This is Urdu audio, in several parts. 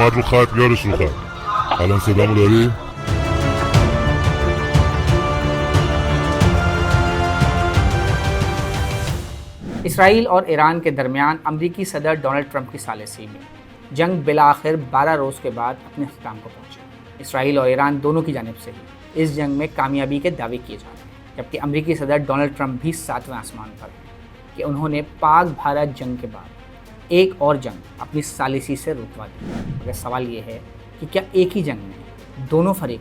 اومد رو خط، یارش رو خط. الان صدامو داری؟ اسرائیل اور ایران کے درمیان امریکی صدر ڈونلڈ ٹرمپ کی ثالثی میں جنگ بالآخر 12 روز کے بعد اپنے اختتام کو پہنچا۔ اسرائیل اور ایران دونوں کی جانب سے ہی اس جنگ میں کامیابی کے دعوے کیے جا رہے ہیں، جبکہ امریکی صدر ڈونلڈ ٹرمپ بھی 7ویں آسمان پر ہیں کہ انہوں نے پاک بھارت جنگ کے بعد ایک اور جنگ اپنی ثالثی سے رکوا دی۔ مگر سوال یہ ہے کہ کیا ایک ہی جنگ میں دونوں فریق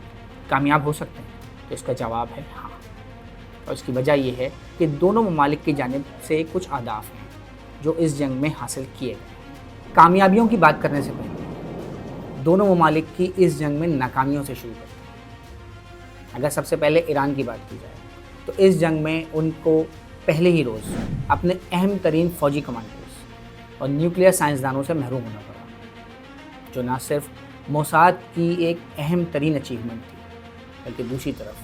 کامیاب ہو سکتے ہیں؟ تو اس کا جواب ہے ہاں، اور اس کی وجہ یہ ہے کہ دونوں ممالک کی جانب سے کچھ اہداف ہیں جو اس جنگ میں حاصل کیے گئے۔ کامیابیوں کی بات کرنے سے پہلے دونوں ممالک کی اس جنگ میں ناکامیوں سے شروع کرتے ہیں۔ اگر سب سے پہلے ایران کی بات کی جائے تو اس جنگ میں ان کو پہلے ہی روز اپنے اہم ترین فوجی کمانڈرز اور نیوکلیئر سائنسدانوں سے محروم ہونا پڑا، جو نہ صرف موساد کی ایک اہم ترین اچیومنٹ تھی بلکہ دوسری طرف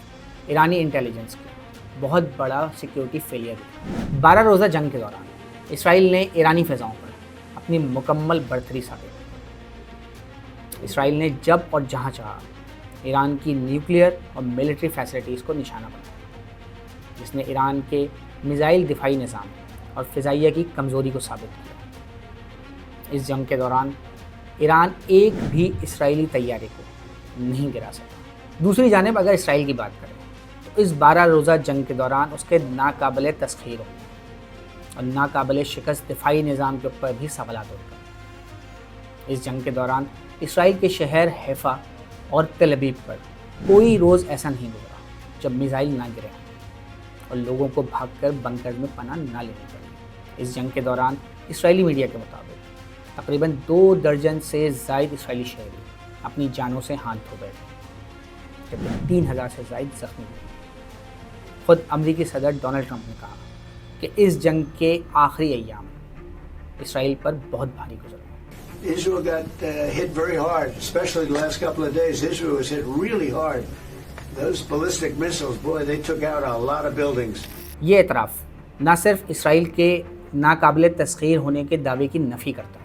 ایرانی انٹیلیجنس کی بہت بڑا سیکیورٹی فیلئر تھا۔ 12 روزہ جنگ کے دوران اسرائیل نے ایرانی فضاؤں پر اپنی مکمل برتری ثابت کی۔ اسرائیل نے جب اور جہاں چاہا ایران کی نیوکلیئر اور ملٹری فیسلٹیز کو نشانہ بنایا، جس نے ایران کے میزائل دفاعی نظام اور فضائیہ کی کمزوری کو ثابت کیا۔ اس جنگ کے دوران ایران ایک بھی اسرائیلی طیارے کو نہیں گرا سکا۔ دوسری جانب اگر اسرائیل کی بات کریں تو اس 12 روزہ جنگ کے دوران اس کے ناقابل تسخیر ہونے اور ناقابل شکست دفاعی نظام کے اوپر بھی سوالات اٹھتے ہیں۔ اس جنگ کے دوران اسرائیل کے شہر حیفا اور تل ابیب پر کوئی روز ایسا نہیں گزرا جب میزائل نہ گرے اور لوگوں کو بھاگ کر بنکر میں پناہ نہ لینی پڑی۔ اس جنگ کے دوران اسرائیلی میڈیا کے مطابق تقریباً 2 درجن سے زائد اسرائیلی شہری اپنی جانوں سے ہاتھ دھو گئے تھے، جبکہ 3000 سے زائد زخمی ہوئے۔ خود امریکی صدر ڈونلڈ ٹرمپ نے کہا کہ اس جنگ کے آخری ایام اسرائیل پر بہت بھاری گزرے۔ Israel got hit very hard, especially the last couple of days. Israel was hit really hard. Those ballistic missiles, boy, they took out a lot of buildings. یہ اعتراف نہ صرف اسرائیل کے ناقابل تسخیر ہونے کے دعوے کی نفی کرتا ہے،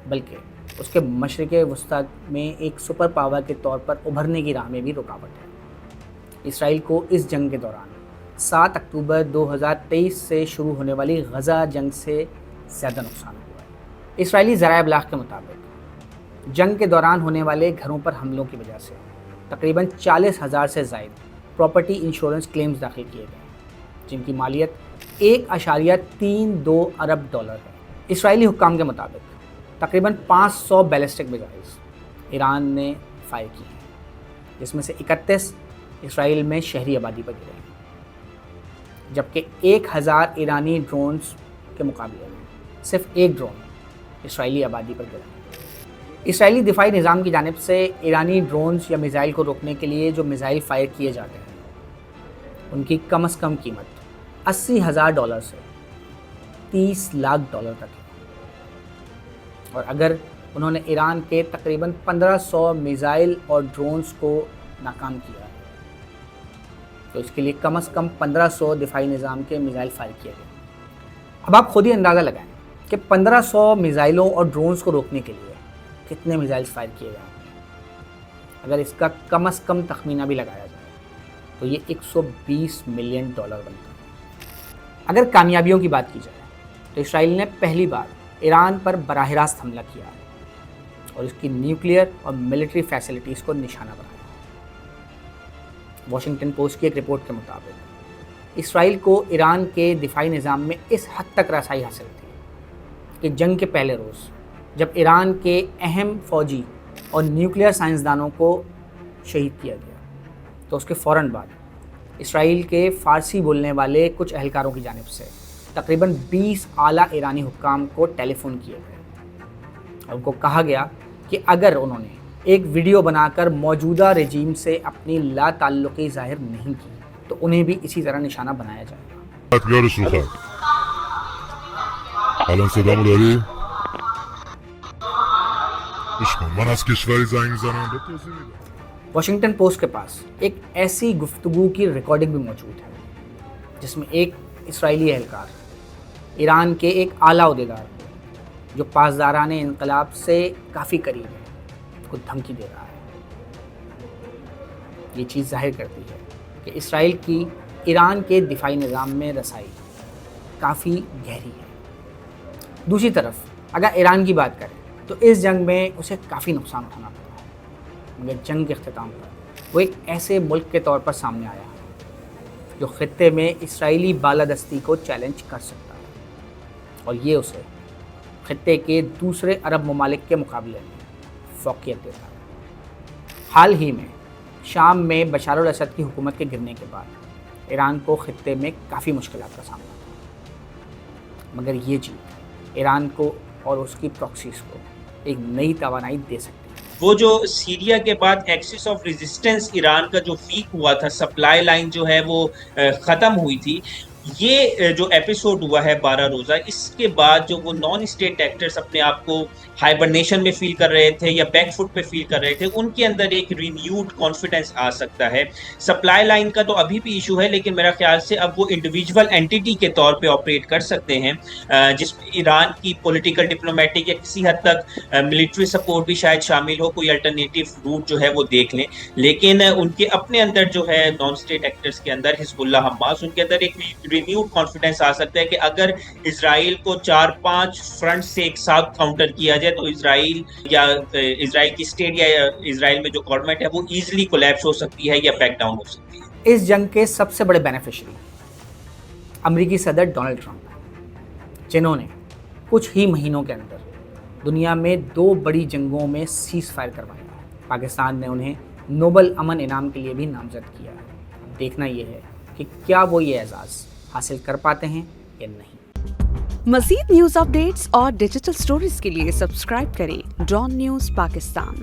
بلکہ اس کے مشرق وسطیٰ میں ایک سپر پاور کے طور پر ابھرنے کی راہ میں بھی رکاوٹ ہے۔ اسرائیل کو اس جنگ کے دوران 7 اکتوبر 2023 سے شروع ہونے والی غزہ جنگ سے زیادہ نقصان ہوا ہے۔ اسرائیلی ذرائع ابلاغ کے مطابق جنگ کے دوران ہونے والے گھروں پر حملوں کی وجہ سے تقریباً 40,000 سے زائد پراپرٹی انشورنس کلیمز داخل کیے گئے، جن کی مالیت $1.32 ارب ہے۔ اسرائیلی حکام کے مطابق تقریباً 500 بیلسٹک میزائلز ایران نے فائر کی ہیں، جس میں سے 31 اسرائیل میں شہری آبادی پر گرے ہیں، جبکہ 1000 ایرانی ڈرونز کے مقابلے میں صرف ایک ڈرون اسرائیلی آبادی پر گرا ہے۔ اسرائیلی دفاعی نظام کی جانب سے ایرانی ڈرونز یا میزائل کو روکنے کے لیے جو میزائل فائر کیے جاتے ہیں ان کی کم از کم قیمت $80,000 سے $30 لاکھ تک ہے، اور اگر انہوں نے ایران کے تقریباً 1500 میزائل اور ڈرونز کو ناکام کیا تو اس کے لیے کم از کم 1500 دفاعی نظام کے میزائل فائر کیے گئے۔ اب آپ خود ہی اندازہ لگائیں کہ 1500 میزائلوں اور ڈرونز کو روکنے کے لیے کتنے میزائلز فائر کیے گئے ہیں۔ اگر اس کا کم از کم تخمینہ بھی لگایا جائے تو یہ $120 ملین بنتا ہے۔ اگر کامیابیوں کی بات کی جائے تو اسرائیل نے پہلی بار ایران پر براہ راست حملہ کیا ہے اور اس کی نیوکلیئر اور ملٹری فیسلٹیز کو نشانہ بنایا۔ واشنگٹن پوسٹ کی ایک رپورٹ کے مطابق اسرائیل کو ایران کے دفاعی نظام میں اس حد تک رسائی حاصل تھی کہ جنگ کے پہلے روز جب ایران کے اہم فوجی اور نیوکلیئر سائنسدانوں کو شہید کیا گیا تو اس کے فوراً بعد اسرائیل کے فارسی بولنے والے کچھ اہلکاروں کی جانب سے تقریباً 20 اعلیٰ ایرانی حکام کو ٹیلی فون کیے گئے اور ان کو کہا گیا کہ اگر انہوں نے ایک ویڈیو بنا کر موجودہ رجیم سے اپنی لا تعلقی ظاہر نہیں کی تو انہیں بھی اسی طرح نشانہ بنایا جائے گا۔ یارش رو خط. الان صدامو داری؟ گوش کن، من از کشوری زنگ میزنم به توضیح میدم. واشنگٹن پوسٹ کے پاس ایک ایسی گفتگو کی ریکارڈنگ بھی موجود ہے جس میں ایک اسرائیلی اہلکار ایران کے ایک اعلیٰ عہدیدار جو پاسداران انقلاب سے کافی قریب ہے کو دھمکی دے رہا ہے۔ یہ چیز ظاہر کرتی ہے کہ اسرائیل کی ایران کے دفاعی نظام میں رسائی کافی گہری ہے۔ دوسری طرف اگر ایران کی بات کریں تو اس جنگ میں اسے کافی نقصان اٹھانا پڑا ہے، مگر جنگ کے اختتام پر وہ ایک ایسے ملک کے طور پر سامنے آیا ہے جو خطے میں اسرائیلی بالادستی کو چیلنج کر سکتا ہے، اور یہ اسے خطے کے دوسرے عرب ممالک کے مقابلے میں فوقیت دیتا ہے۔ حال ہی میں شام میں بشار الاسد کی حکومت کے گرنے کے بعد ایران کو خطے میں کافی مشکلات کا سامنا تھا، مگر یہ جیت ایران کو اور اس کی پراکسیز کو ایک نئی توانائی دے سکتی ہے۔ وہ جو سیریا کے بعد ایکسس آف ریزسٹنس ایران کا جو ویک ہوا تھا، سپلائی لائن جو ہے وہ ختم ہوئی تھی، یہ جو ایپیسوڈ ہوا ہے 12 روزہ، اس کے بعد جو وہ نان اسٹیٹ ایکٹرز اپنے آپ کو ہائبرنیشن میں فیل کر رہے تھے یا بیک فٹ پہ فیل کر رہے تھے، ان کے اندر ایک رینیوڈ کانفیڈنس آ سکتا ہے۔ سپلائی لائن کا تو ابھی بھی ایشو ہے، لیکن میرا خیال سے اب وہ انڈیویجول اینٹیٹی کے طور پہ آپریٹ کر سکتے ہیں، جس میں ایران کی پولیٹیکل ڈپلومیٹک یا کسی حد تک ملٹری سپورٹ بھی شاید شامل ہو، کوئی الٹرنیٹیو روٹ جو ہے وہ دیکھ لیں۔ لیکن ان کے اپنے اندر جو ہے نان اسٹیٹ ایکٹرز کے اندر، حزب اللہ، حماس، ان کے اندر ایک رینیوڈ کانفیڈنس آ سکتا ہے کہ اگر اسرائیل کو 4-5 فرنٹ سے ایک ساتھ کاؤنٹر کیا جائے تو اسرائیل یا اسرائیل کی اسٹیٹ یا اسرائیل میں جو گورنمنٹ ہے وہ ایزلی کولیپس ہو سکتی ہے یا بیک ڈاؤن ہو سکتی ہے۔ اس جنگ کے سب سے بڑے بینیفیشری امریکی صدر ڈونلڈ ٹرمپ ہیں، جنہوں نے کچھ ہی مہینوں کے اندر دنیا میں 2 بڑی جنگوں میں سیز فائر کروایا ہے۔ پاکستان نے انہیں نوبل امن انعام کے لیے بھی نامزد کیا ہے۔ اب دیکھنا یہ ہے کہ کیا وہ یہ اعزاز حاصل کر پاتے ہیں یا نہیں۔ مزید نیوز اپ ڈیٹس اور ڈیجیٹل سٹوریز کے لیے سبسکرائب کریں ڈان نیوز پاکستان۔